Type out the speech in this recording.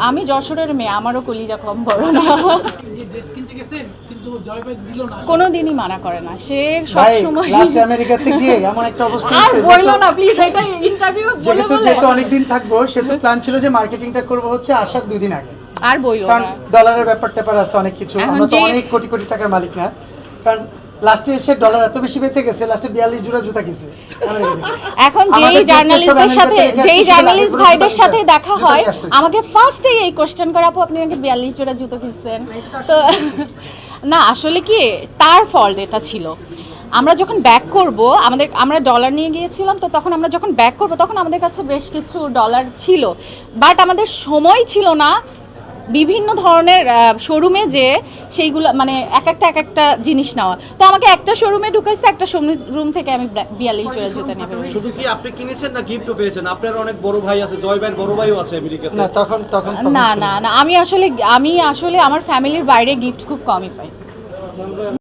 আমি যশোরের মেয়ে, আমারও কলিজা কম বড় না। কোনোদিনই মানা করে না, সে সবসময়। লাস্ট আমেরিকাতে গিয়ে এমন একটা অবস্থা আর হয়েছে, বললো না প্লিজ, এটা ইন্টারভিউ বলে বলে। যেহেতু অনেকদিন থাকবো, সেহেতু প্ল্যান ছিল যে মার্কেটিংটা করবো হচ্ছে আসার 2 দিন আগে। আর বইলো কারণ না, ডলারের ব্যাপার আছে অনেক কিছু, আমরা তো অনেক কোটি কোটি টাকার মালিক না। কারণ লাস্টে এসে ডলার এত বেশি বেঁচে গেছে, লাস্টে 42 জোড়া জুতা কিনছে। এখন যেই জার্নালিস্টদের সাথে, যেই জার্নালিস্ট ভাইদের সাথে দেখা হয়, আমাকে ফার্স্টেই এই কোশ্চেন করে, আপু আপনি নাকি 42 জোড়া জুতো কিনছেন। তো না, আসলে কি তার ফল্ট এটা ছিল। আমরা যখন ব্যাক করব, আমরা ডলার নিয়ে গিয়েছিলাম, তো তখন আমরা যখন ব্যাক করব তখন আমাদের কাছে বেশ কিছু ডলার ছিল, বাট আমাদের সময় ছিল না বিভিন্ন ধরনের শোরুমে যে সেইগুলো মানে এক একটা জিনিস নেওয়া। তো আমাকে একটা শোরুমে ঢুকাইছে, একটা শোরুম থেকে আমি 42 জোড়া জুতা নিয়ে বের হয়েছি। শুধু কি আপনি কিনেছেন না গিফটও পেয়েছেন? আপনার অনেক বড় ভাই আছে, জয় ভাইয়ের বড় ভাইও আছে আমেরিকাতে। না তখন না, আমি আসলে আমার ফ্যামিলির বাইরে গিফট খুব কমই পাই।